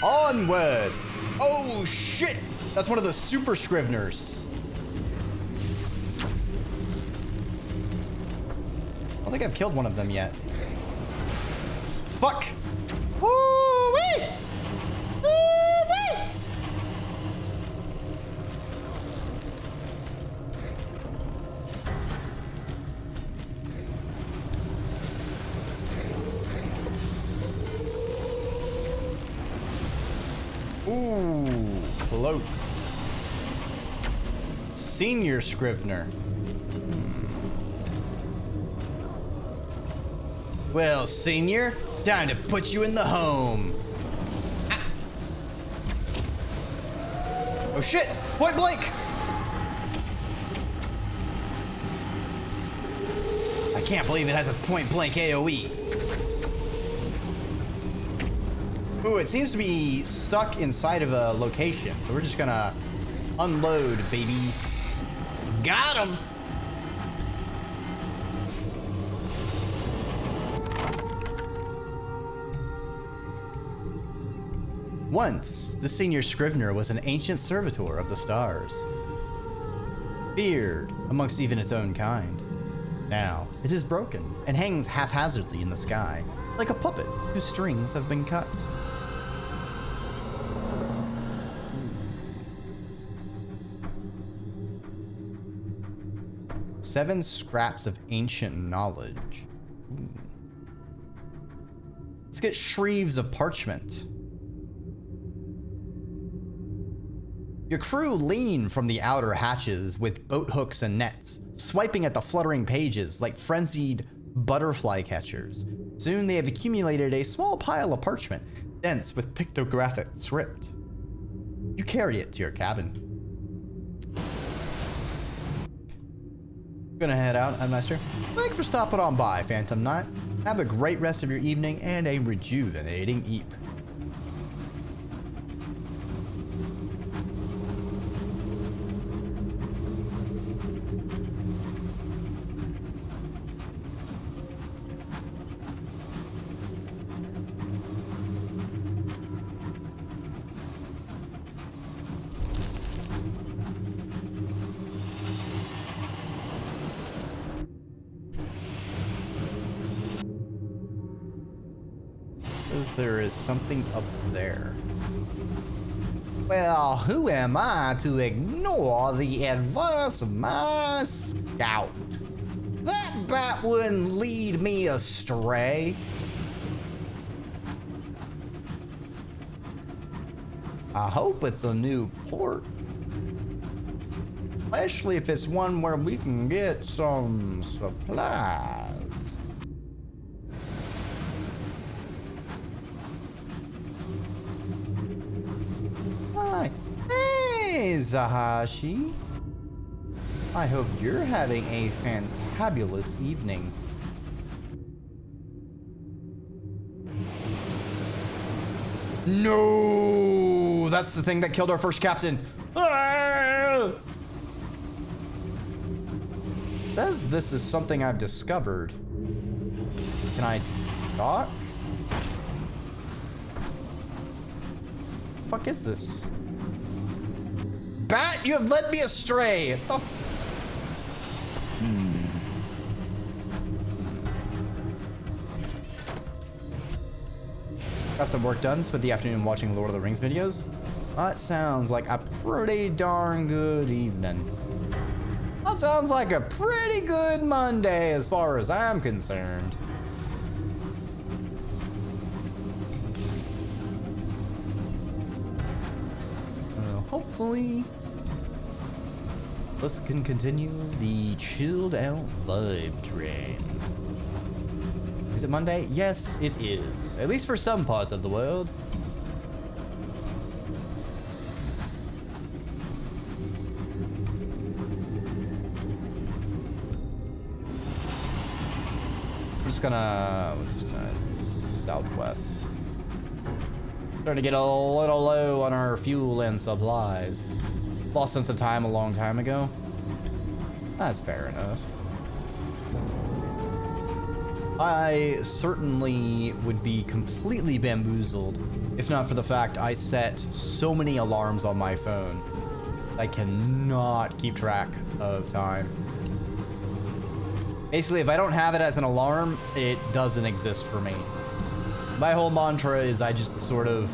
Onward. Oh, shit. That's one of the super Scriveners. I don't think I've killed one of them yet. Fuck. Woo-wee! Woo-wee! Ooh, close. Senior Scrivener. Well, Senior, time to put you in the home. Ah. Oh shit! Point blank! I can't believe it has a point blank AoE. Ooh, it seems to be stuck inside of a location, so we're just gonna unload, baby. Got him! Once, the Senior Scrivener was an ancient servitor of the stars, feared amongst even its own kind. Now, it is broken and hangs haphazardly in the sky, like a puppet whose strings have been cut. Seven scraps of ancient knowledge. Ooh. Let's get shrieves of parchment. Your crew lean from the outer hatches with boat hooks and nets, swiping at the fluttering pages like frenzied butterfly catchers. Soon they have accumulated a small pile of parchment, dense with pictographic script. You carry it to your cabin. Gonna head out, Headmaster. Thanks for stopping on by, Phantom Knight. Have a great rest of your evening and a rejuvenating eep. There is something up there. Well, who am I to ignore the advice of my scout? That bat wouldn't lead me astray. I hope it's a new port. Especially if it's one where we can get some supplies. Hey, Zahashi. I hope you're having a fantabulous evening. No, that's the thing that killed our first captain. Ah! It says this is something I've discovered. Can I dock? The fuck is this? Bat, you have led me astray. The Got some work done. Spent the afternoon watching Lord of the Rings videos. That sounds like a pretty darn good evening. That sounds like a pretty good Monday as far as I'm concerned. Hopefully, this can continue the chilled out vibe train. Is it Monday? Yes, it is. At least for some parts of the world. We're just gonna southwest. Starting to get a little low on our fuel and supplies. Lost sense of time a long time ago. That's fair enough. I certainly would be completely bamboozled if not for the fact I set so many alarms on my phone. I cannot keep track of time. Basically, if I don't have it as an alarm, it doesn't exist for me. My whole mantra is I just sort of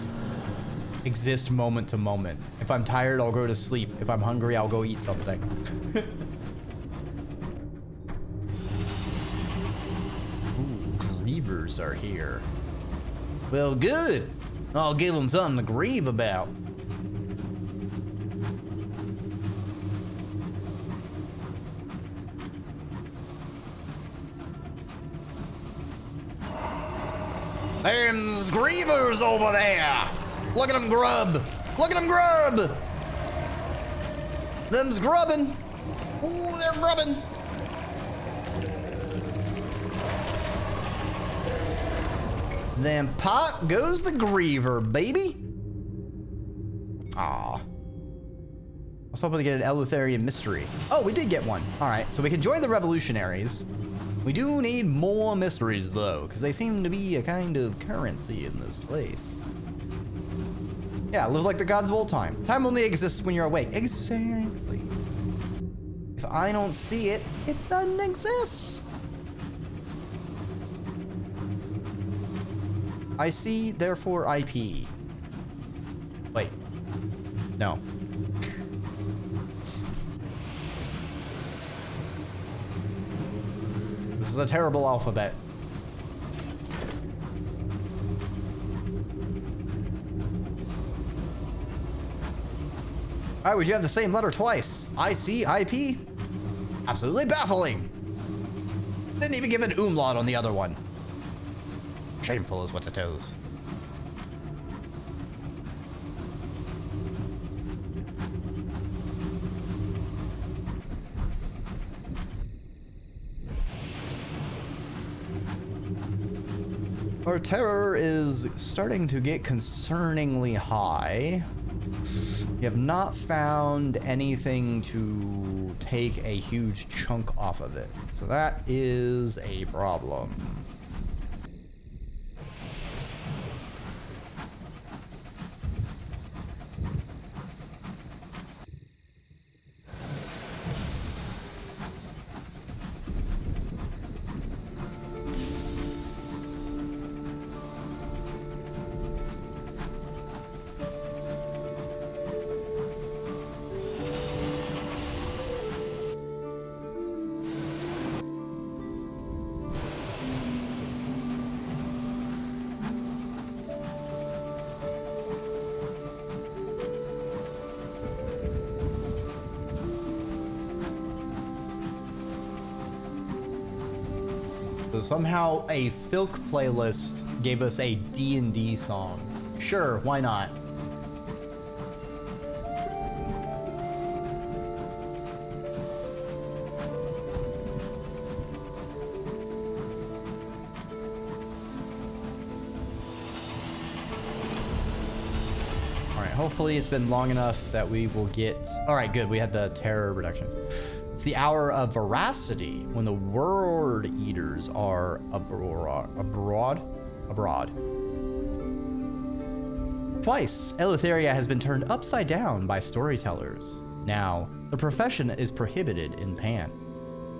exist moment to moment. If I'm tired, I'll go to sleep. If I'm hungry, I'll go eat something. Ooh, grievers are here. Well, good. I'll give them something to grieve about. There's grievers over there. Look at them grub. Look at them grub. Them's grubbing. Ooh, they're grubbing. Then pop goes the griever, baby. Aw. I was hoping to get an Eleutheria mystery. Oh, we did get one. All right, so we can join the revolutionaries. We do need more mysteries, though, because they seem to be a kind of currency in this place. Yeah, live like the gods of old time. Time only exists when you're awake. Exactly. If I don't see it, it doesn't exist. I see, therefore IP. Wait. No. This is a terrible alphabet. All right, would you have the same letter twice? IP? Absolutely baffling. Didn't even give an umlaut on the other one. Shameful is what it is. Our terror is starting to get concerningly high. We have not found anything to take a huge chunk off of it. So that is a problem. So somehow a Filk playlist gave us a D&D song. Sure, why not? Alright, hopefully it's been long enough that we will get... Alright, good, we had the terror reduction. It's the hour of veracity, when the word eaters are abroad. Twice, Eleutheria has been turned upside down by storytellers. Now, the profession is prohibited in Pan.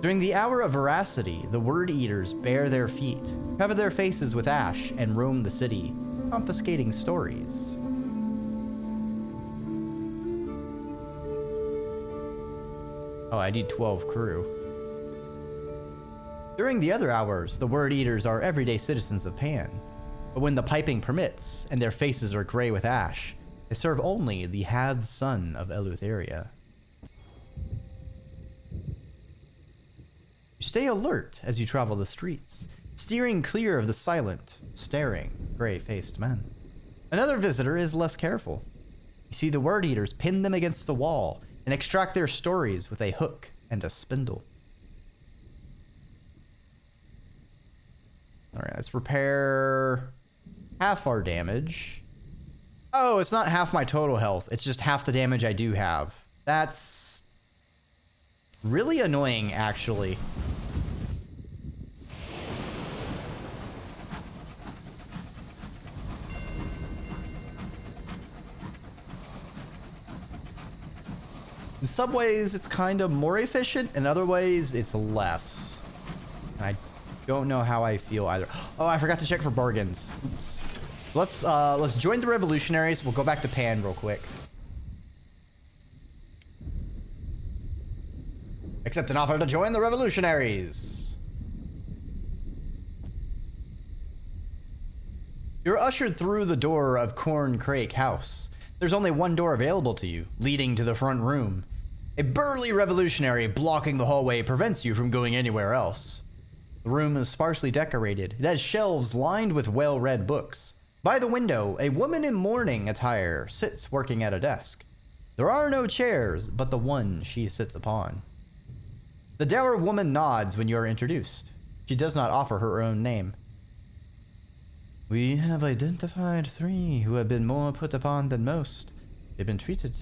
During the hour of veracity, the word eaters bare their feet, cover their faces with ash, and roam the city, confiscating stories. Oh, I need 12 crew. During the other hours, the word eaters are everyday citizens of Pan. But when the piping permits, and their faces are gray with ash, they serve only the halved son of Eleutheria. You stay alert as you travel the streets, steering clear of the silent, staring, gray-faced men. Another visitor is less careful. You see the word eaters pin them against the wall and extract their stories with a hook and a spindle. All right, let's repair half our damage. Oh, it's not half my total health. It's just half the damage I do have. That's really annoying, actually. In some ways, it's kind of more efficient. In other ways, it's less. And I don't know how I feel either. Oh, I forgot to check for bargains. Oops. Let's join the revolutionaries. We'll go back to Pan real quick. Accept an offer to join the revolutionaries. You're ushered through the door of Corn Crake House. There's only one door available to you, leading to the front room. A burly revolutionary blocking the hallway prevents you from going anywhere else. The room is sparsely decorated. It has shelves lined with well-read books. By the window, a woman in mourning attire sits working at a desk. There are no chairs, but the one she sits upon. The dour woman nods when you are introduced. She does not offer her own name. We have identified 3 who have been more put upon than most. They've been treated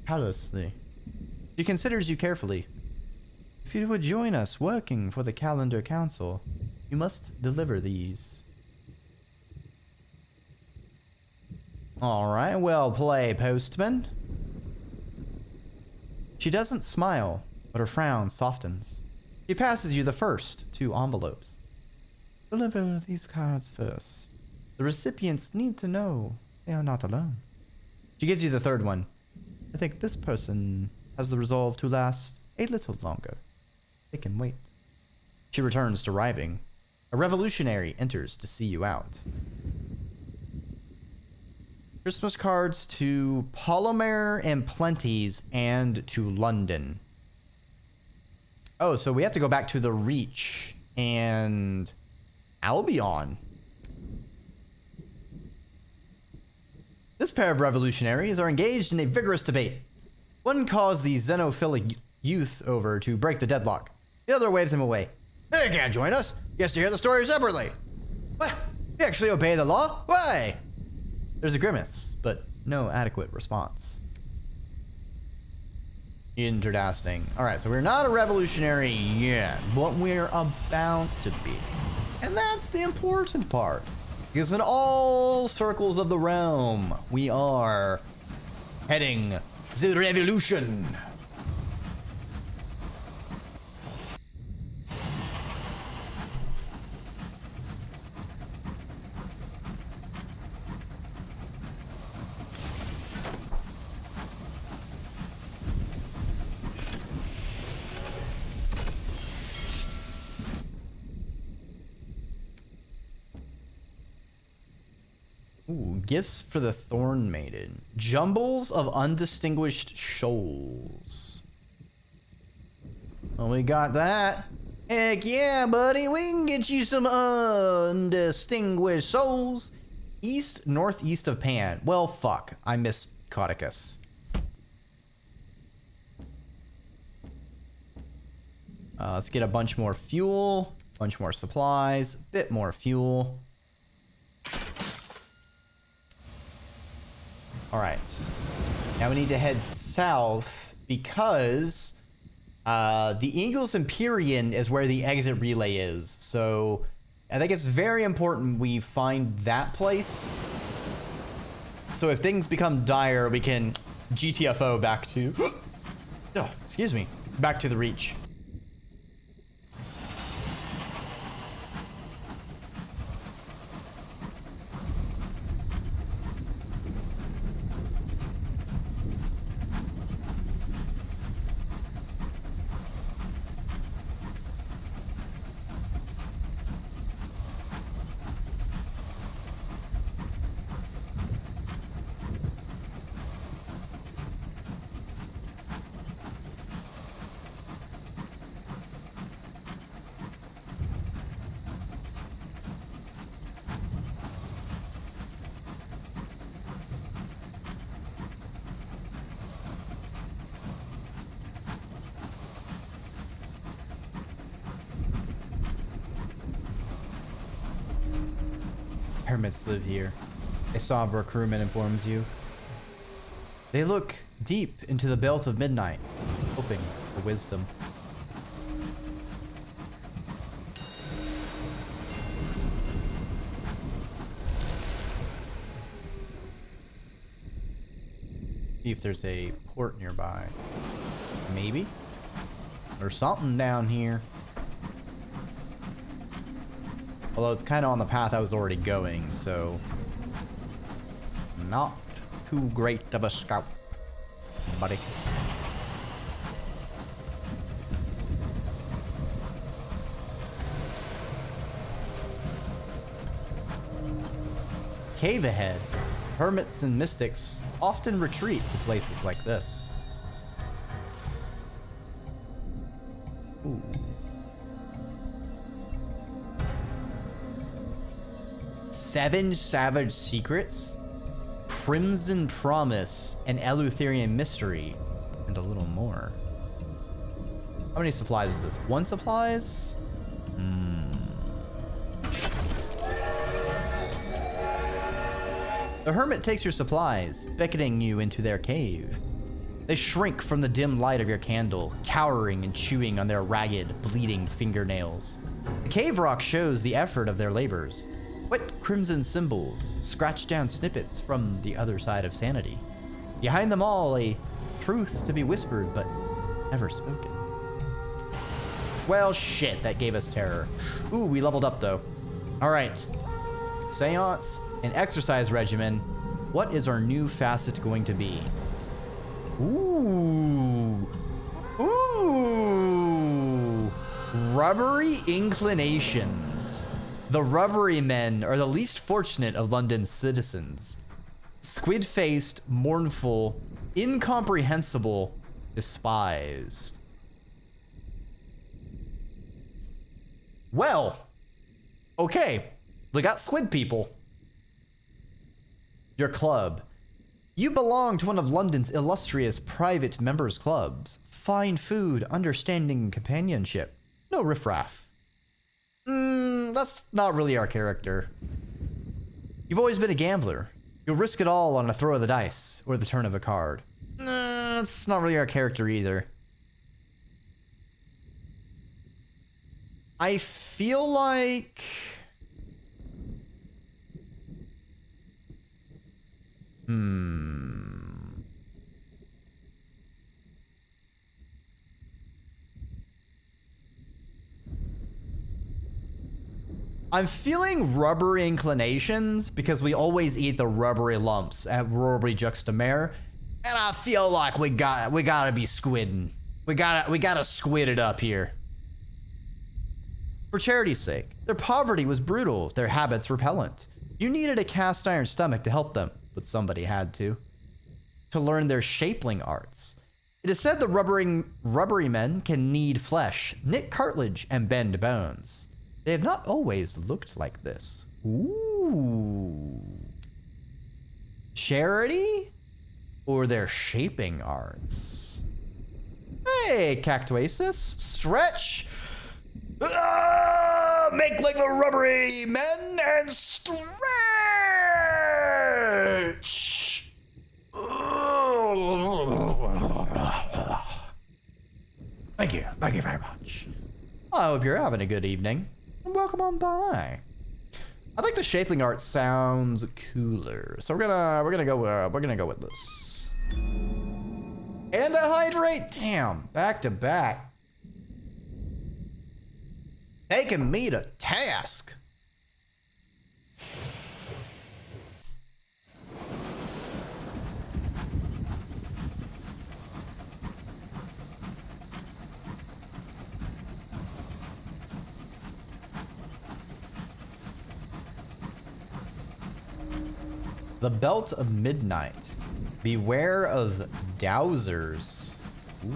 callously. She considers you carefully. If you would join us working for the Calendar Council, you must deliver these. Alright, well play, postman. She doesn't smile, but her frown softens. She passes you the first 2 envelopes. Deliver these cards first. The recipients need to know they are not alone. She gives you the 3rd one. I think this person has the resolve to last a little longer. They can wait. She returns to writing. A revolutionary enters to see you out. Christmas cards to Polymer and Plenty's and to London. Oh, so we have to go back to the Reach and Albion. This pair of revolutionaries are engaged in a vigorous debate. One calls the xenophilic youth over to break the deadlock. The other waves him away. He can't join us. He has to hear the story separately. What? You actually obey the law? Why? There's a grimace, but no adequate response. Interesting. Alright, so we're not a revolutionary yet, but we're about to be. And that's the important part. Because in all circles of the realm, we are heading the revolution. Ooh, gifts for the Thorn Maiden. Jumbles of undistinguished shoals. Well, we got that. Heck yeah, buddy. We can get you some undistinguished souls. East, northeast of Pan. Well, fuck. I missed Cauticus. Let's get a bunch more fuel. Bunch more supplies. Bit more fuel. Alright, now we need to head south because the Eagles Empyrean is where the exit relay is. So I think it's very important we find that place. So if things become dire, we can GTFO back to... oh, excuse me. Back to the Reach. Hermits live here. A somber crewman informs you. They look deep into the belt of midnight, hoping for wisdom. See if there's a port nearby. Maybe. There's something down here. Although it's kind of on the path I was already going, so... not too great of a scout, buddy. Cave ahead. Hermits and mystics often retreat to places like this. Ooh. Seven Savage Secrets, Crimson Promise, an Eleutherian Mystery, and a little more. How many supplies is this? 1 supplies? The hermit takes your supplies, beckoning you into their cave. They shrink from the dim light of your candle, cowering and chewing on their ragged, bleeding fingernails. The cave rock shows the effort of their labors. Wet crimson symbols, scratched down snippets from the other side of sanity. Behind them all, a truth to be whispered but never spoken. Well, shit, that gave us terror. Ooh, we leveled up though. All right. Seance and exercise regimen. What is our new facet going to be? Ooh. Ooh. Rubbery inclinations. The rubbery men are the least fortunate of London's citizens. Squid-faced, mournful, incomprehensible, despised. Well, okay, we got squid people. Your club. You belong to one of London's illustrious private members' clubs. Fine food, understanding, companionship. No riffraff. That's not really our character. You've always been a gambler. You'll risk it all on a throw of the dice or the turn of a card. That's not really our character either. I feel like... I'm feeling rubbery inclinations because we always eat the rubbery lumps at Rorbury Juxtamare, and I feel like we gotta be squidding. We gotta squid it up here. For charity's sake, their poverty was brutal, their habits repellent. You needed a cast iron stomach to help them, but somebody had to learn their shapling arts. It is said the rubbery men can knead flesh, knit cartilage, and bend bones. They have not always looked like this. Ooh. Charity? Or their shaping arts? Hey, Cactuasis, stretch! Make like the rubbery men and stretch! Thank you very much. I hope you're having a good evening. Welcome on by. I think the shaping art sounds cooler, so we're gonna go with this. And a hydrate, damn, back to back. Taking me to task. The Belt of Midnight. Beware of dowsers. Ooh.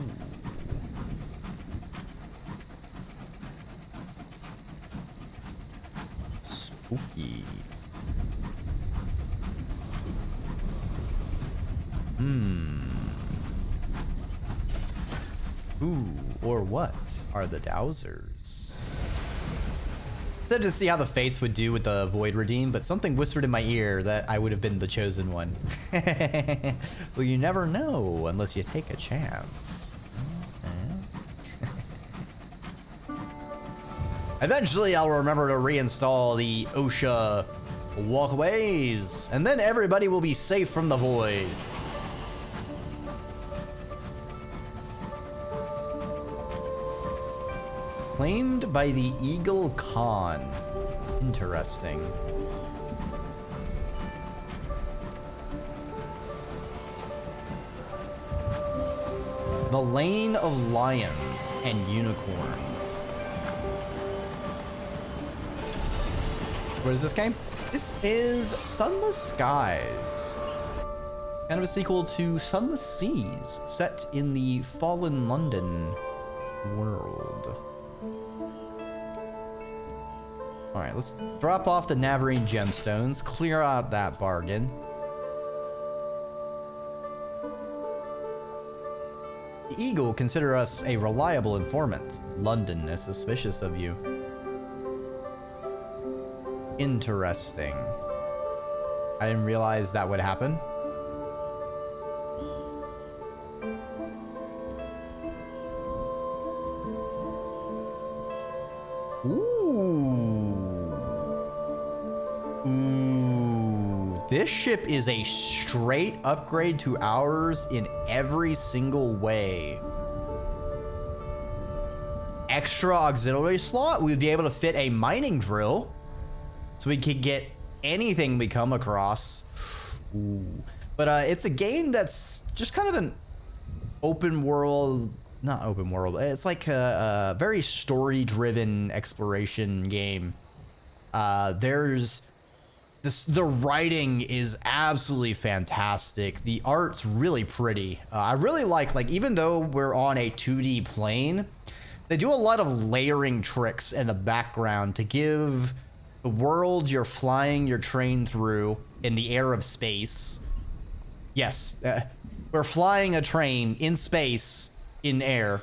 Spooky. Who or what are the dowsers? Said to see how the fates would do with the Void Redeem, but something whispered in my ear that I would have been the chosen one. Well, you never know unless you take a chance. Eventually, I'll remember to reinstall the OSHA walkways, and then everybody will be safe from the void. Claimed by the Eagle Khan. Interesting. The Lane of Lions and Unicorns. What is this game? This is Sunless Skies. Kind of a sequel to Sunless Seas, set in the Fallen London world. Alright, let's drop off the Navarine gemstones, clear out that bargain. The Eagle consider us a reliable informant. London is suspicious of you. Interesting. I didn't realize that would happen. This ship is a straight upgrade to ours in every single way. Extra auxiliary slot, we'd be able to fit a mining drill. So we could get anything we come across. Ooh. But it's a game that's just kind of an open world, not open world. It's like a very story-driven exploration game. The writing is absolutely fantastic. The art's really pretty. I really like even though we're on a 2D plane, they do a lot of layering tricks in the background to give the world you're flying your train through in the air of space. Yes, we're flying a train in space, in air.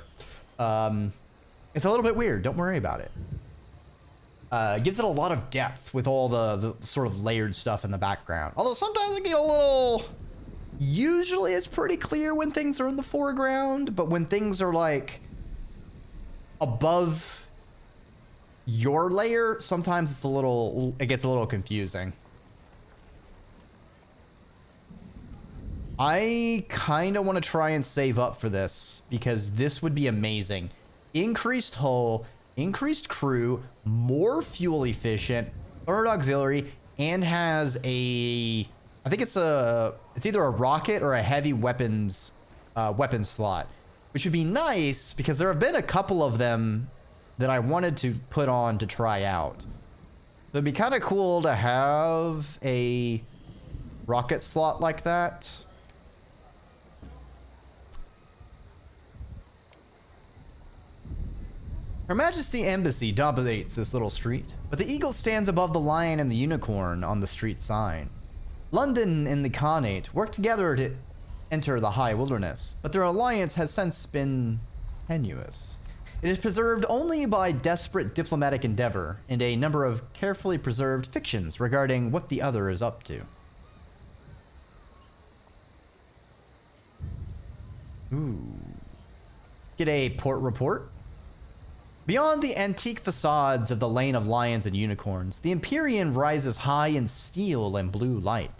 It's a little bit weird. Don't worry about it. Gives it a lot of depth with all the sort of layered stuff in the background. Although sometimes it get a little... Usually it's pretty clear when things are in the foreground, but when things are like above your layer, sometimes it gets a little confusing. I kind of want to try and save up for this because this would be amazing. Increased hull, increased crew, more fuel efficient, third auxiliary, and has I think it's either a rocket or a heavy weapons slot, which would be nice because there have been a couple of them that I wanted to put on to try out. So it'd be kind of cool to have a rocket slot like that. Her Majesty Embassy dominates this little street, but the eagle stands above the lion and the unicorn on the street sign. London and the Khanate work together to enter the high wilderness, but their alliance has since been tenuous. It is preserved only by desperate diplomatic endeavor and a number of carefully preserved fictions regarding what the other is up to. Ooh. Get a port report. Beyond the antique facades of the Lane of Lions and Unicorns, the Empyrean rises high in steel and blue light.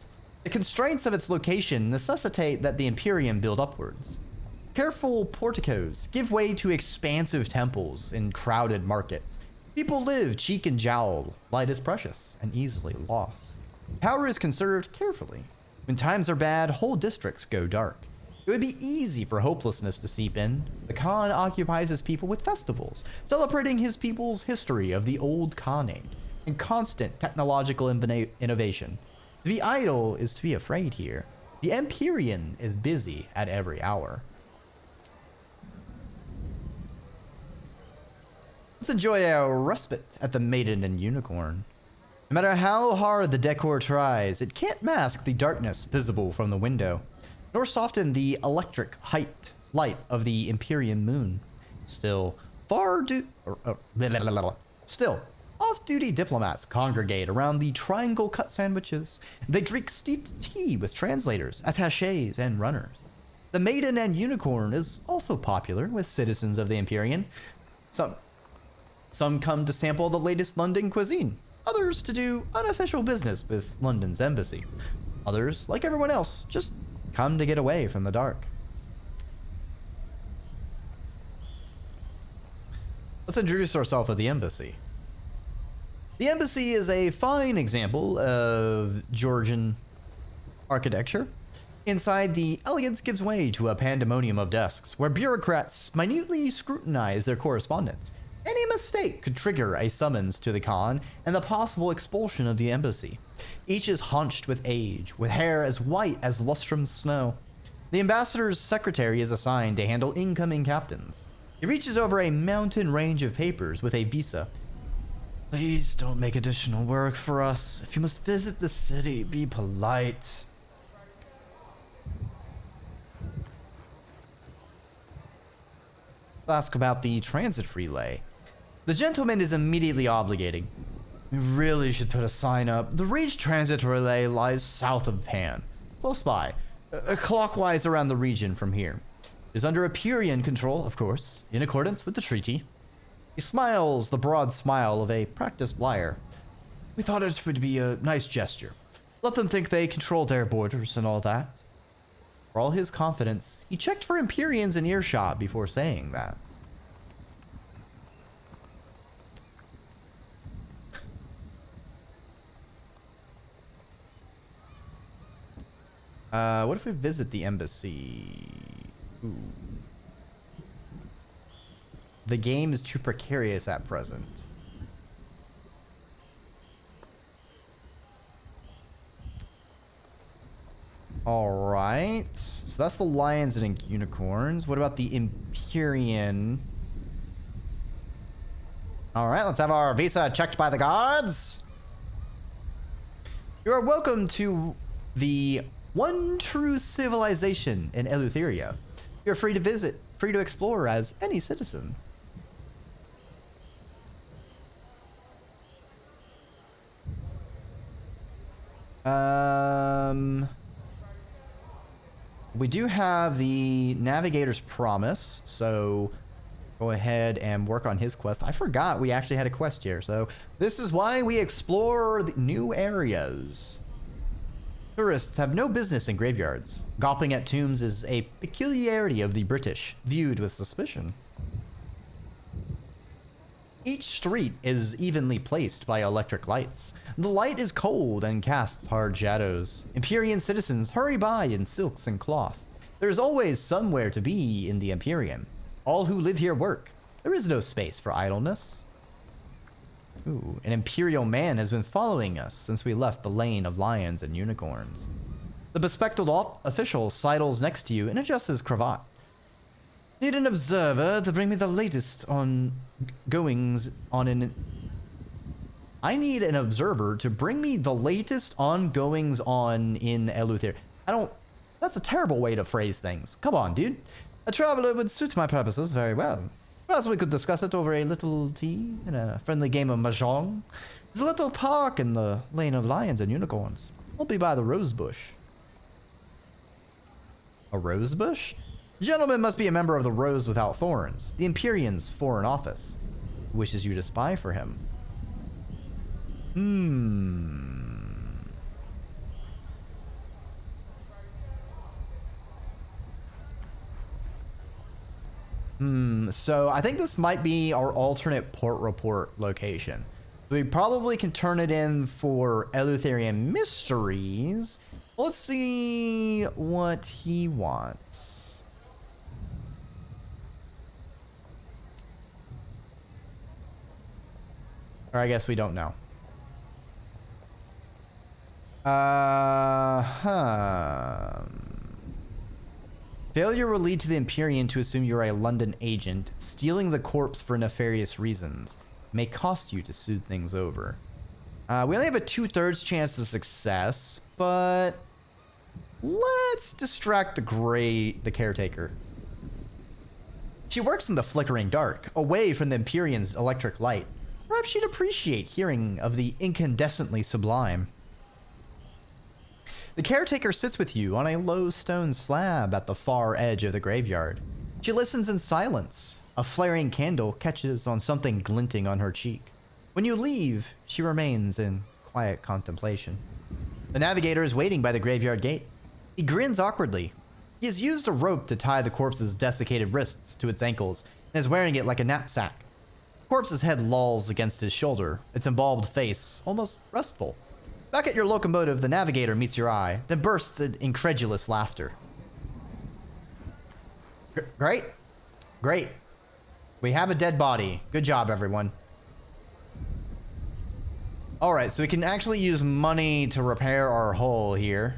The constraints of its location necessitate that the Empyrean build upwards. Careful porticos give way to expansive temples in crowded markets. People live cheek and jowl. Light is precious and easily lost. Power is conserved carefully. When times are bad, whole districts go dark. It would be easy for hopelessness to seep in. The Khan occupies his people with festivals, celebrating his people's history of the old Khanate and constant technological innovation. To be idle is to be afraid here. The Empyrean is busy at every hour. Let's enjoy our respite at the Maiden and Unicorn. No matter how hard the decor tries, it can't mask the darkness visible from the window, nor soften the electric light of the Empyrean moon. Still, off-duty diplomats congregate around the triangle-cut sandwiches. They drink steeped tea with translators, attachés, and runners. The Maiden and Unicorn is also popular with citizens of the Empyrean. Some come to sample the latest London cuisine, others to do unofficial business with London's embassy. Others, like everyone else, just come to get away from the dark. Let's introduce ourselves at the embassy. The embassy is a fine example of Georgian architecture. Inside, the elegance gives way to a pandemonium of desks, where bureaucrats minutely scrutinize their correspondence. Any mistake could trigger a summons to the Khan and the possible expulsion of the embassy. Each is hunched with age, with hair as white as lustrum snow. The ambassador's secretary is assigned to handle incoming captains. He reaches over a mountain range of papers with a visa. Please don't make additional work for us. If you must visit the city, be polite. Let's ask about the transit relay. The gentleman is immediately obligating. We really should put a sign up. The Reach Transit Relay lies south of Pan, close by, clockwise around the region from here. It is under Empyrean control, of course, in accordance with the treaty. He smiles the broad smile of a practiced liar. We thought it would be a nice gesture. Let them think they control their borders and all that. For all his confidence, he checked for Empyreans in earshot before saying that. What if we visit the embassy? Ooh. The game is too precarious at present. All right. So that's the lions and unicorns. What about the Empyrean? All right, let's have our visa checked by the guards. You are welcome to the one true civilization in Eleutheria. You're free to visit, free to explore as any citizen. We do have the Navigator's Promise, so go ahead and work on his quest. I forgot we actually had a quest here, so this is why we explore the new areas. Tourists have no business in graveyards. Gawping at tombs is a peculiarity of the British, viewed with suspicion. Each street is evenly placed by electric lights. The light is cold and casts hard shadows. Empyrean citizens hurry by in silks and cloth. There is always somewhere to be in the Empyrean. All who live here work. There is no space for idleness. Ooh, an Imperial man has been following us since we left the lane of lions and unicorns. The bespectacled official sidles next to you and adjusts his cravat. Need an observer to bring me the latest on goings on in... I need an observer to bring me the latest on goings on in Eleutheria. That's a terrible way to phrase things. Come on, dude. A traveler would suit my purposes very well. Perhaps we could discuss it over a little tea and a friendly game of mahjong. There's a little park in the lane of lions and unicorns. We'll be by the rose bush. A rose bush? Gentleman must be a member of the Rose Without Thorns, the Empyrean's foreign office. He wishes you to spy for him. So I think this might be our alternate port report location. We probably can turn it in for Eleutherian mysteries. Let's see what he wants. Or I guess we don't know. Failure will lead to the Empyrean to assume you're a London agent. Stealing the corpse for nefarious reasons may cost you to soothe things over. We only have a 2/3 chance of success, but let's distract the caretaker. She works in the flickering dark, away from the Empyrean's electric light. Perhaps she'd appreciate hearing of the incandescently sublime. The caretaker sits with you on a low stone slab at the far edge of the graveyard. She listens in silence. A flaring candle catches on something glinting on her cheek. When you leave, she remains in quiet contemplation. The navigator is waiting by the graveyard gate. He grins awkwardly. He has used a rope to tie the corpse's desiccated wrists to its ankles and is wearing it like a knapsack. Corpse's head lolls against his shoulder, its embalmed face almost restful. Back at your locomotive, the navigator meets your eye, then bursts in incredulous laughter. Great. Great. We have a dead body. Good job, everyone. Alright, so we can actually use money to repair our hull here.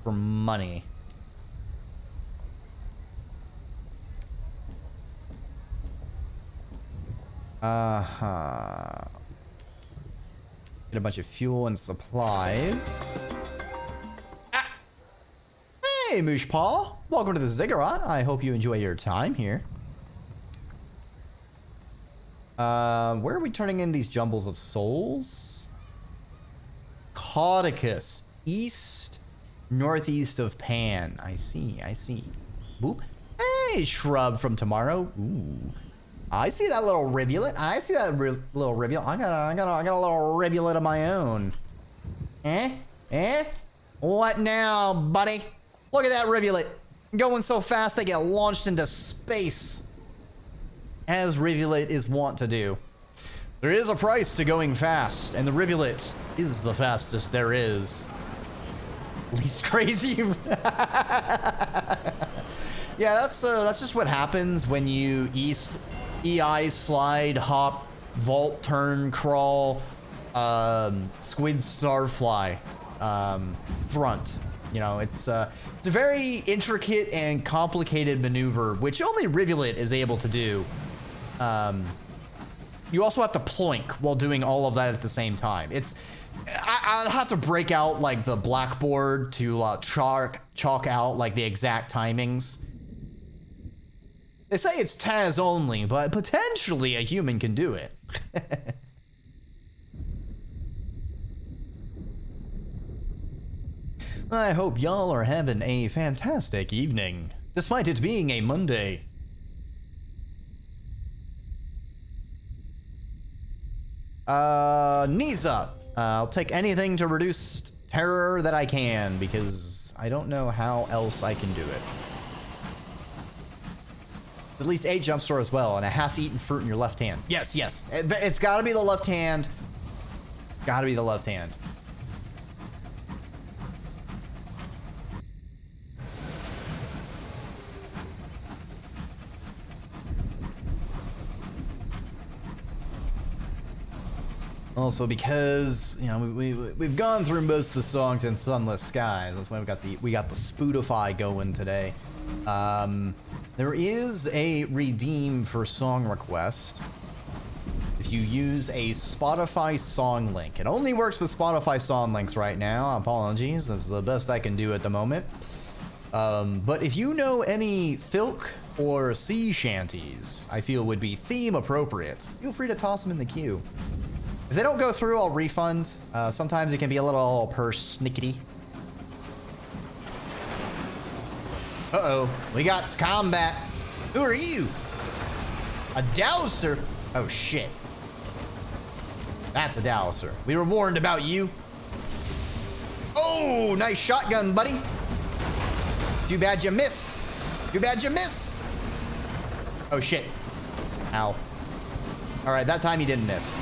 For money. Uh-huh. Get a bunch of fuel and supplies. Ah! Hey, Moosh Paw. Welcome to the Ziggurat. I hope you enjoy your time here. Where are we turning in these jumbles of souls? Caudicus. East, northeast of Pan. I see, I see. Boop. Hey, Shrub from Tomorrow. Ooh. I see that little rivulet. I see that little rivulet. I got a little rivulet of my own. Eh? What now, buddy? Look at that rivulet. Going so fast they get launched into space. As rivulet is wont to do. There is a price to going fast, and the rivulet is the fastest there is. Least crazy. Yeah, that's just what happens when you EI slide, hop, vault, turn, crawl, squid, starfly, front. You know, it's a very intricate and complicated maneuver, which only Rivulet is able to do. You also have to ploink while doing all of that at the same time. I'd have to break out like the blackboard to chalk out like the exact timings. They say it's Taz only, but potentially a human can do it. I hope y'all are having a fantastic evening, despite it being a Monday. Knees up. I'll take anything to reduce terror that I can, because I don't know how else I can do it. At least 8 jump store as well, and a half-eaten fruit in your left hand. Yes. It's gotta be the left hand. Gotta be the left hand. Also, because you know we've gone through most of the songs in Sunless Skies. That's why we got the Spotify going today. There is a redeem for song request if you use a Spotify song link. It only works with Spotify song links right now. Apologies, that's the best I can do at the moment. But if you know any filk or sea shanties I feel would be theme appropriate, feel free to toss them in the queue. If they don't go through, I'll refund. Sometimes it can be a little persnickety. Uh-oh, we got combat. Who are you? A dowser? Oh, shit. That's a dowser. We were warned about you. Oh, nice shotgun, buddy. Too bad you missed. Too bad you missed. Oh, shit. Ow. All right, that time he didn't miss.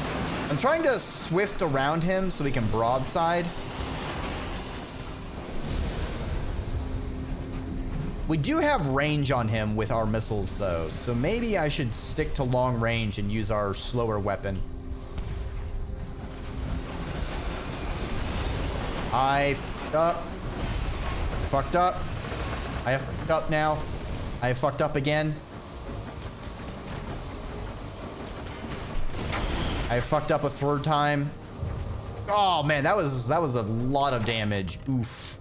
I'm trying to swift around him so we can broadside. We do have range on him with our missiles, though, so maybe I should stick to long range and use our slower weapon. I fucked up. Fucked up. I have fucked up now. I have fucked up again. I fucked up a third time. Oh man, that was a lot of damage. Oof.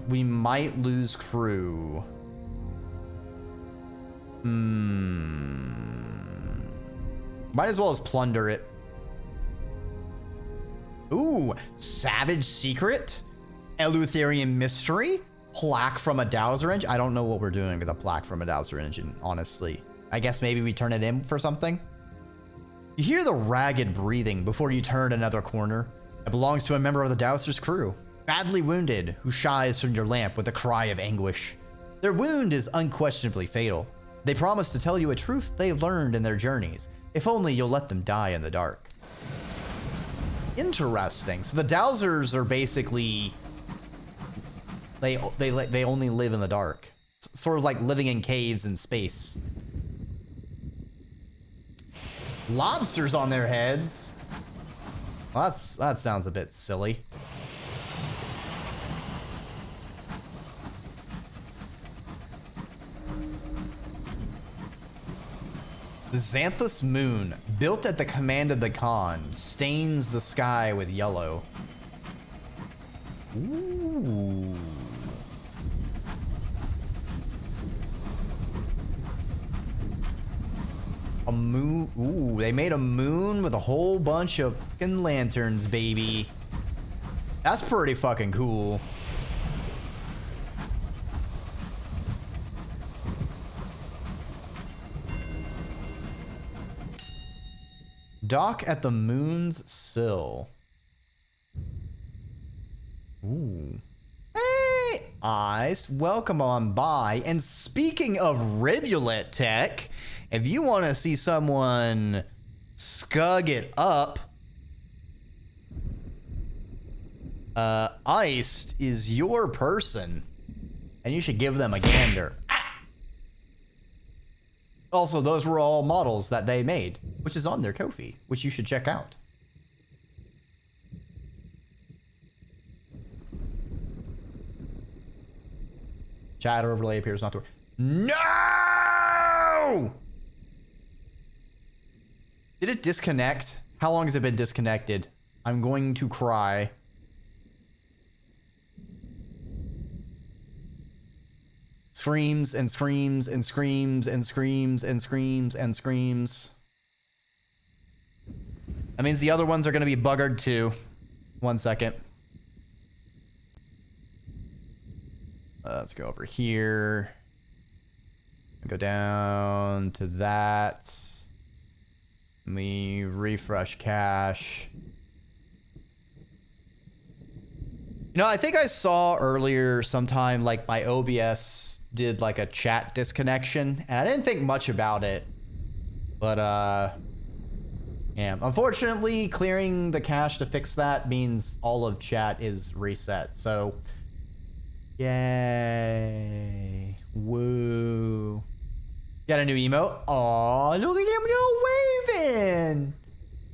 We might lose crew. Might as well as plunder it. Ooh, Savage Secret? Eleutherian Mystery? Plaque from a Dowser Engine? I don't know what we're doing with a plaque from a Dowser Engine, honestly. I guess maybe we turn it in for something? You hear the ragged breathing before you turn another corner. It belongs to a member of the Dowser's crew. badly wounded, who shies from your lamp with a cry of anguish. Their wound is unquestionably fatal. They promise to tell you a truth they learned in their journeys, if only you'll let them die in the dark. Interesting. So the Dowsers are basically... They only live in the dark. It's sort of like living in caves in space. Lobsters on their heads. Well, that sounds a bit silly. The Xanthus moon, built at the command of the Khan, stains the sky with yellow. Ooh. A moon. Ooh, they made a moon with a whole bunch of fucking lanterns, baby. That's pretty fucking cool. Dock at the moon's sill. Ooh. Hey, Ice, welcome on by. And speaking of rivulet tech, if you want to see someone scug it up, Iced is your person, and you should give them a gander. Also, those were all models that they made, which is on their Ko-fi, which you should check out. Chat overlay appears not to work. No! Did it disconnect? How long has it been disconnected? I'm going to cry. Screams and screams and screams and screams and screams and screams. That means the other ones are going to be buggered too. 1 second. Let's go over here. Go down to that. Let me refresh cache. You know, I think I saw earlier sometime like my OBS did like a chat disconnection, and I didn't think much about it. But yeah, unfortunately clearing the cache to fix that means all of chat is reset. So yay. Woo. Got a new emote. Aw, look at him waving.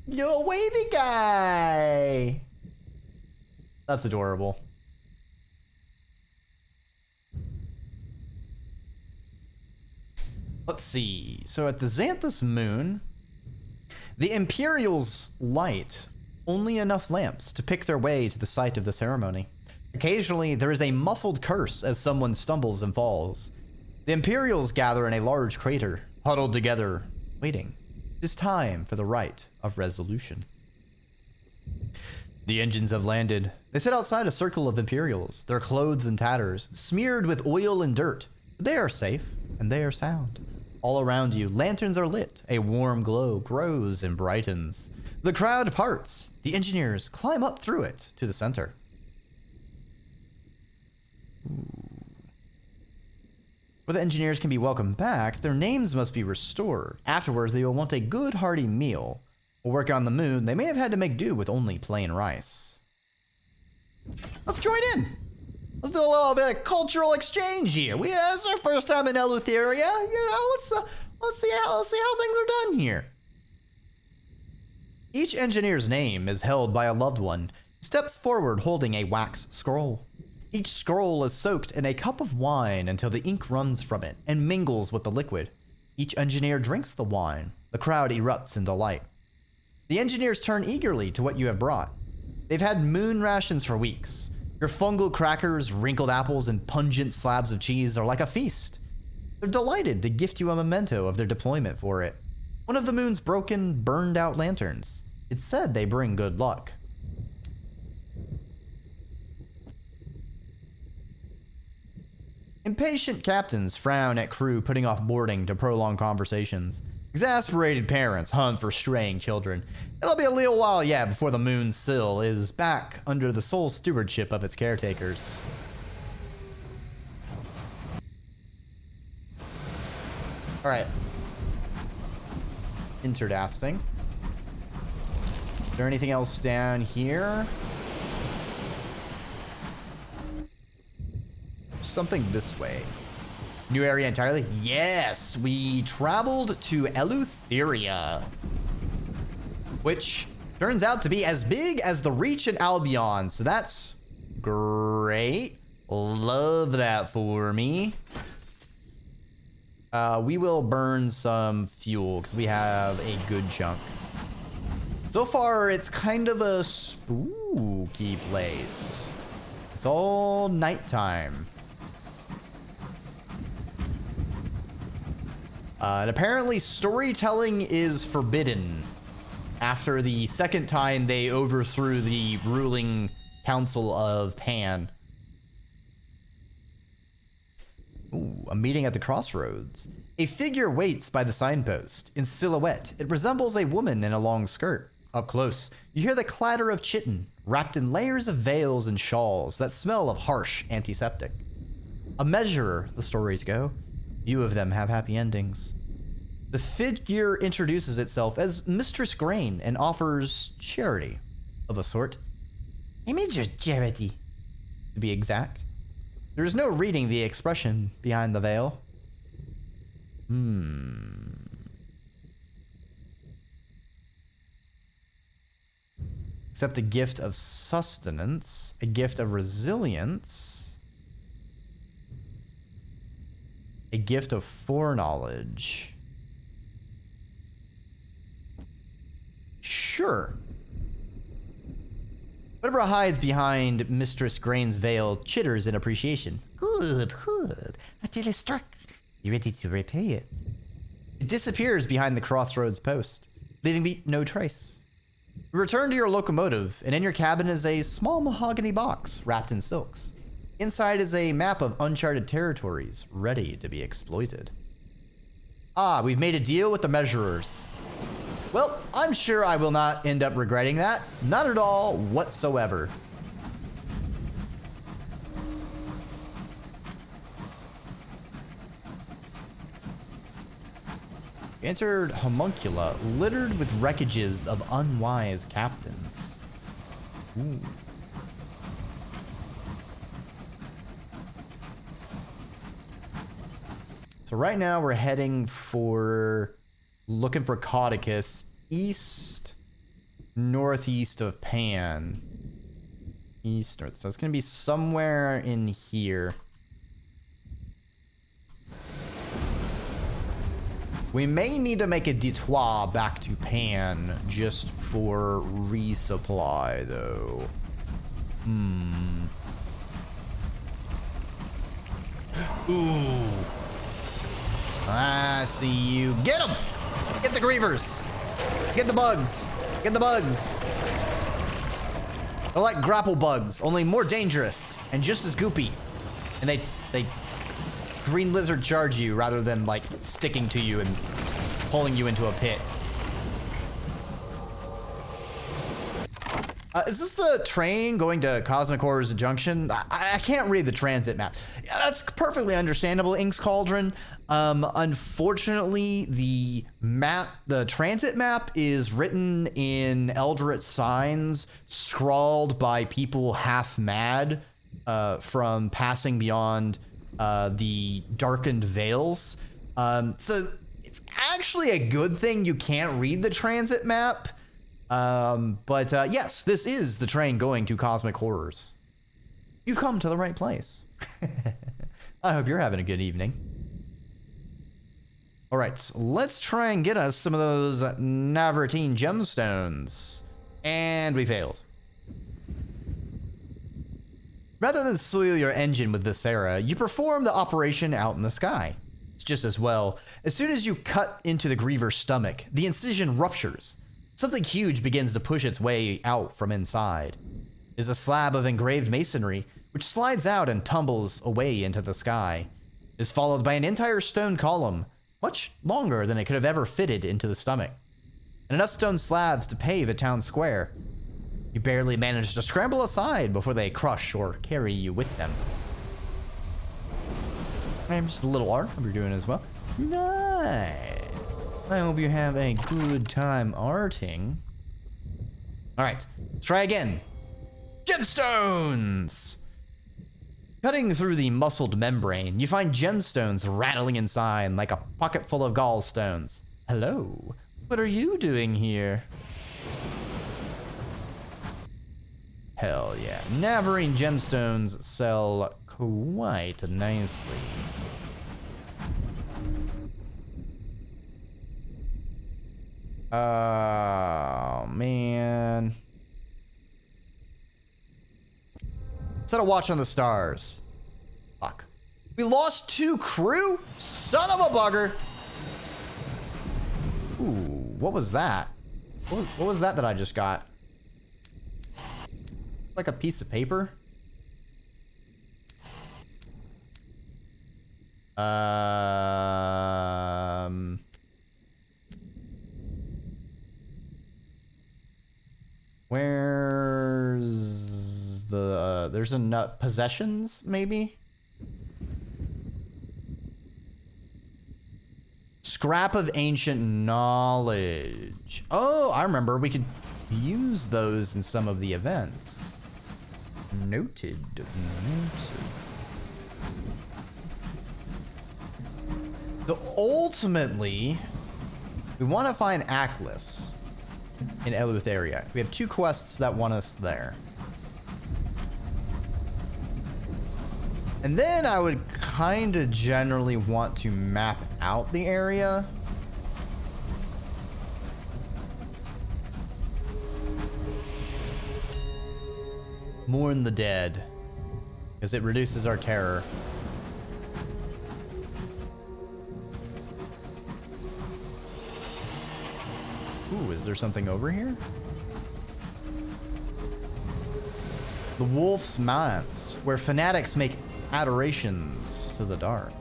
Little wavy guy. That's adorable. Let's see. So at the Xanthus moon, the Imperials light only enough lamps to pick their way to the site of the ceremony. Occasionally, there is a muffled curse as someone stumbles and falls. The Imperials gather in a large crater, huddled together, waiting. It is time for the rite of resolution. The engines have landed. They sit outside a circle of Imperials, their clothes in tatters, smeared with oil and dirt. But they are safe, and they are sound. All around you, lanterns are lit. A warm glow grows and brightens. The crowd parts. The engineers climb up through it to the center. Where the engineers can be welcomed back, their names must be restored. Afterwards, they will want a good hearty meal. While working on the moon, they may have had to make do with only plain rice. Let's join in. Let's do a little bit of cultural exchange here. It's our first time in Eleutheria. You know, let's see how things are done here. Each engineer's name is held by a loved one who steps forward holding a wax scroll. Each scroll is soaked in a cup of wine until the ink runs from it and mingles with the liquid. Each engineer drinks the wine. The crowd erupts in delight. The engineers turn eagerly to what you have brought. They've had moon rations for weeks. Your fungal crackers, wrinkled apples, and pungent slabs of cheese are like a feast. They're delighted to gift you a memento of their deployment for it. One of the moon's broken, burned-out lanterns. It's said they bring good luck. Impatient captains frown at crew putting off boarding to prolong conversations. Exasperated parents hunt for straying children. It'll be a little while yet before the moon's sill is back under the sole stewardship of its caretakers. Alright. Interesting. Is there anything else down here? Something this way. New area entirely? Yes! We traveled to Eleutheria, which turns out to be as big as the Reach in Albion, so that's great. Love that for me. We will burn some fuel because we have a good chunk. So far, it's kind of a spooky place. It's all nighttime. And apparently storytelling is forbidden after the second time they overthrew the ruling council of Pan. Ooh, a meeting at the crossroads. A figure waits by the signpost. In silhouette, it resembles a woman in a long skirt. Up close, you hear the clatter of chitin, wrapped in layers of veils and shawls that smell of harsh antiseptic. A measurer, the stories go. Few of them have happy endings. The figure introduces itself as Mistress Grain and offers charity of a sort. A major charity, to be exact. There is no reading the expression behind the veil. Except a gift of sustenance, a gift of resilience, a gift of foreknowledge. Sure. Whatever hides behind Mistress Grain's veil chitters in appreciation. Good, good. Until it's struck. You ready to repay it? It disappears behind the crossroads post, leaving me no trace. You return to your locomotive, and in your cabin is a small mahogany box wrapped in silks. Inside is a map of uncharted territories, ready to be exploited. Ah, we've made a deal with the measurers. Well, I'm sure I will not end up regretting that. Not at all whatsoever. Entered homuncula littered with wreckages of unwise captains. Ooh. So right now we're heading for... looking for Caudicus east, northeast of Pan. East, north. So it's going to be somewhere in here. We may need to make a detour back to Pan just for resupply, though. Ooh. I see you. Get them! Get the grievers! Get the bugs! Get the bugs! They're like grapple bugs, only more dangerous and just as goopy. And they green lizard charge you rather than like sticking to you and pulling you into a pit. Is this the train going to Cosmic Horrors Junction? I can't read the transit map. Yeah, that's perfectly understandable, Ink's Cauldron. Unfortunately, the transit map is written in Eldritch signs, scrawled by people half mad from passing beyond the darkened veils. So it's actually a good thing you can't read the transit map. But yes, this is the train going to Cosmic Horrors. You've come to the right place. I hope you're having a good evening. All right, let's try and get us some of those Navartine gemstones. And we failed. Rather than soil your engine with Viscera, you perform the operation out in the sky. It's just as well. As soon as you cut into the Griever's stomach, the incision ruptures. Something huge begins to push its way out from inside. It is a slab of engraved masonry, which slides out and tumbles away into the sky. It is followed by an entire stone column, much longer than it could have ever fitted into the stomach, and enough stone slabs to pave a town square. You barely manage to scramble aside before they crush or carry you with them. And just a little art. Hope you're doing as well. Nice. I hope you have a good time arting. All right, let's try again. Gemstones! Cutting through the muscled membrane, you find gemstones rattling inside like a pocket full of gallstones. Hello, what are you doing here? Hell yeah. Navarine gemstones sell quite nicely. Oh, man. Set a watch on the stars. Fuck. We lost 2 crew? Son of a bugger. Ooh, what was that? What was that I just got? Like a piece of paper? Where's the, there's a nut, possessions, maybe? Scrap of ancient knowledge. Oh, I remember, we could use those in some of the events. Noted. So ultimately, we want to find Atlas in Eleutheria. We have 2 quests that want us there. And then I would kind of generally want to map out the area. Mourn the dead, because it reduces our terror. Ooh, is there something over here? The Wolf's Manse, where fanatics make adorations to the dark.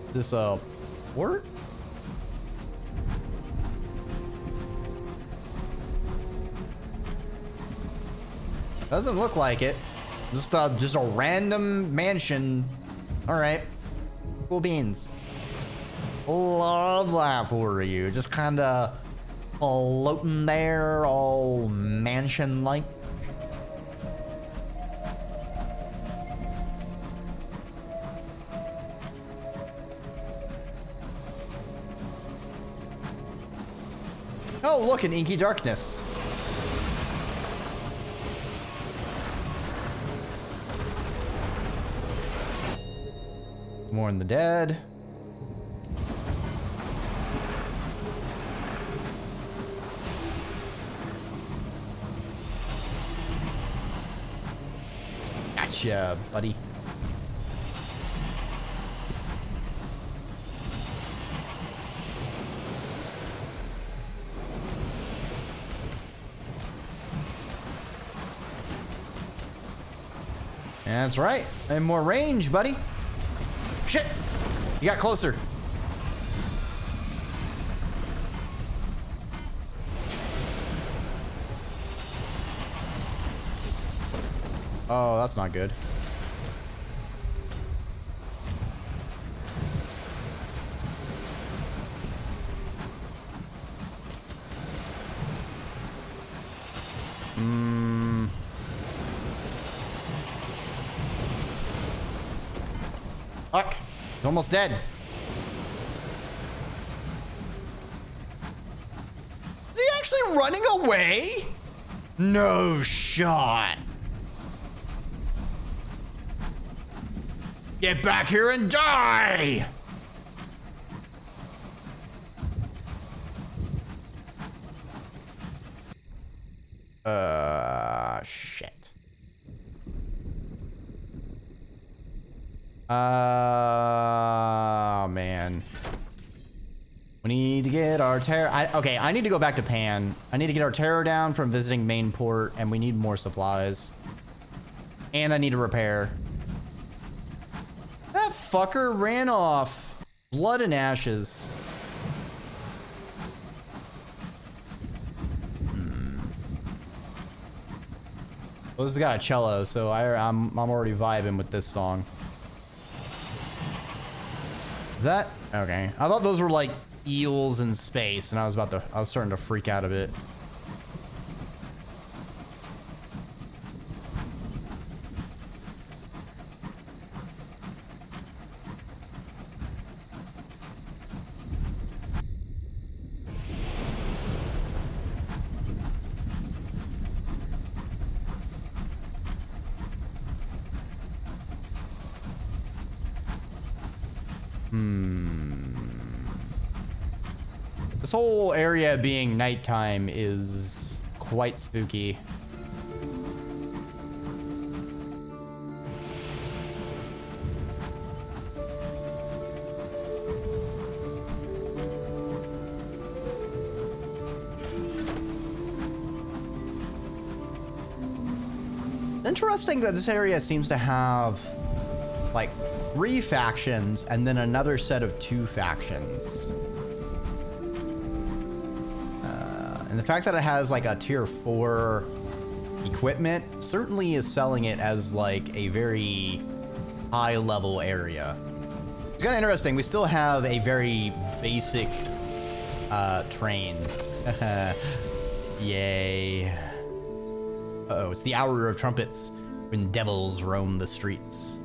Is this a port? Doesn't look like it. Just a random mansion. All right, cool beans. Love that for you. Just kind of floating there, all mansion-like. Oh, look, an inky darkness. Mourn the dead. Gotcha, buddy. That's right. And more range, buddy. Shit! You got closer. Oh, that's not good. Fuck. He's almost dead. Is he actually running away? No shot. Get back here and die! Shit. Man. We need to get our terror. Okay, I need to go back to Pan. I need to get our terror down from visiting main port, and we need more supplies. And I need to repair. fucker ran off. Blood and ashes. Well, this has got a cello, so I'm already vibing with this song. Is that okay? I thought those were like eels in space, and I was starting to freak out a bit. This whole area being nighttime is quite spooky. Interesting that this area seems to have like 3 factions and then another set of 2 factions. And the fact that it has like a tier 4 equipment certainly is selling it as like a very high level area. It's kind of interesting. We still have a very basic train. Yay. Uh-oh, it's the hour of trumpets when devils roam the streets.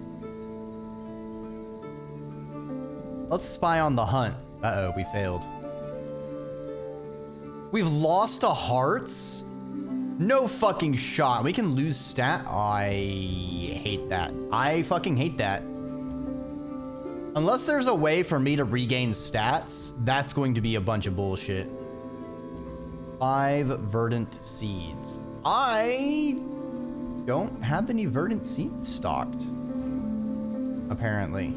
Let's spy on the hunt. Uh-oh, we failed. We've lost to hearts? No fucking shot. We can lose stat. I hate that. I fucking hate that. Unless there's a way for me to regain stats, that's going to be a bunch of bullshit. 5 verdant seeds. I don't have any verdant seeds stocked, apparently.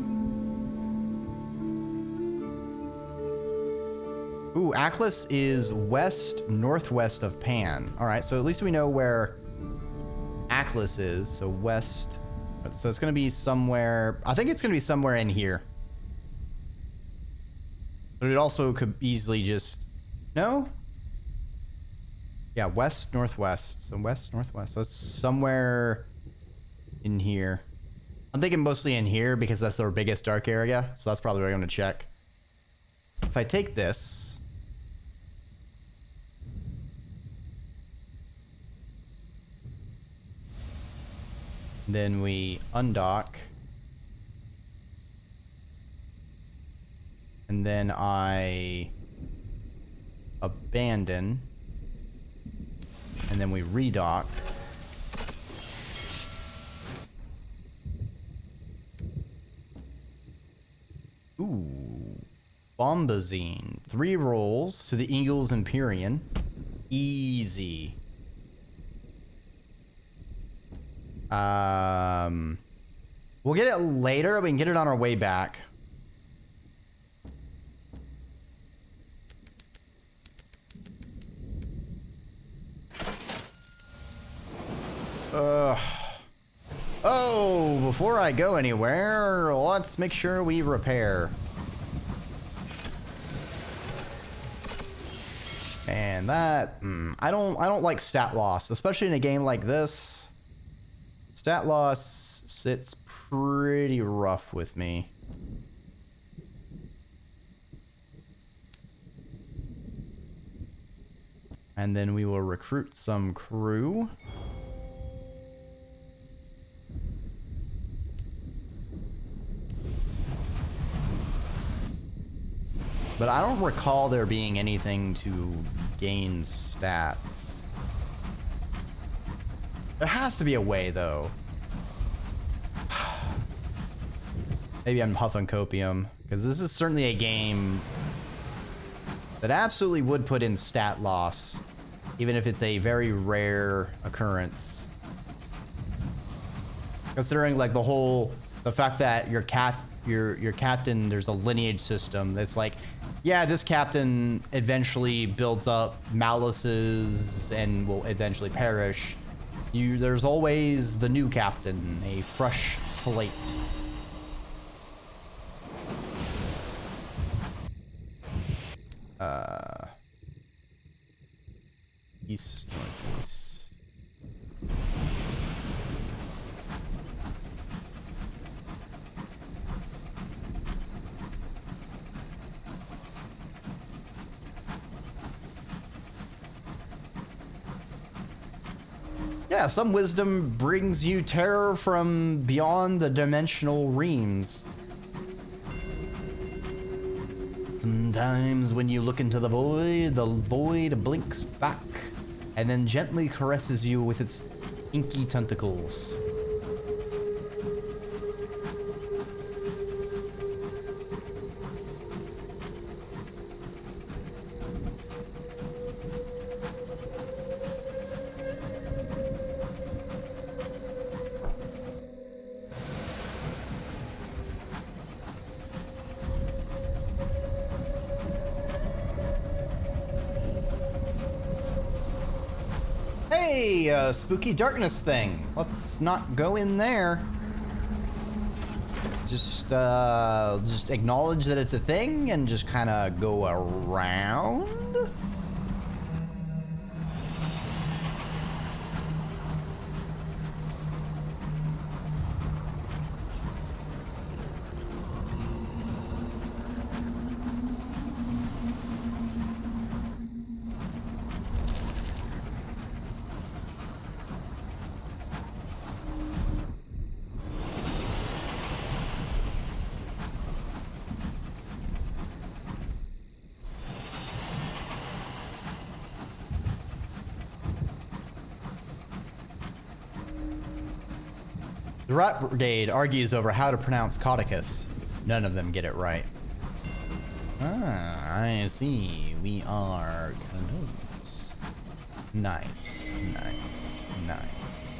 Ooh, Aklis is west-northwest of Pan. All right, so at least we know where Aklis is. So west. So it's going to be somewhere. I think it's going to be somewhere in here. But it also could easily just... No? Yeah, west-northwest. So west-northwest. So it's somewhere in here. I'm thinking mostly in here because that's their biggest dark area. So that's probably where I'm going to check. If I take this... Then we undock. And then I abandon. And then we redock. Ooh. Bombazine. 3 rolls to the Eagles Empyrean. Easy. We'll get it later. We can get it on our way back. Oh, before I go anywhere, let's make sure we repair. And that, I don't like stat loss, especially in a game like this. Stat loss sits pretty rough with me. And then we will recruit some crew. But I don't recall there being anything to gain stats. There has to be a way, though. Maybe I'm huffing copium, because this is certainly a game that absolutely would put in stat loss, even if it's a very rare occurrence. Considering like the fact that your captain, there's a lineage system that's like, yeah, this captain eventually builds up malices and will eventually perish. There's always the new captain, a fresh slate. East, northeast. Yeah, some wisdom brings you terror from beyond the dimensional realms. Sometimes when you look into the void blinks back and then gently caresses you with its inky tentacles. Hey, spooky darkness thing. Let's not go in there. Just acknowledge that it's a thing and just kind of go around. The Rat Brigade argues over how to pronounce Cauticus. None of them get it right. Ah, I see. We are close. Nice, nice, nice.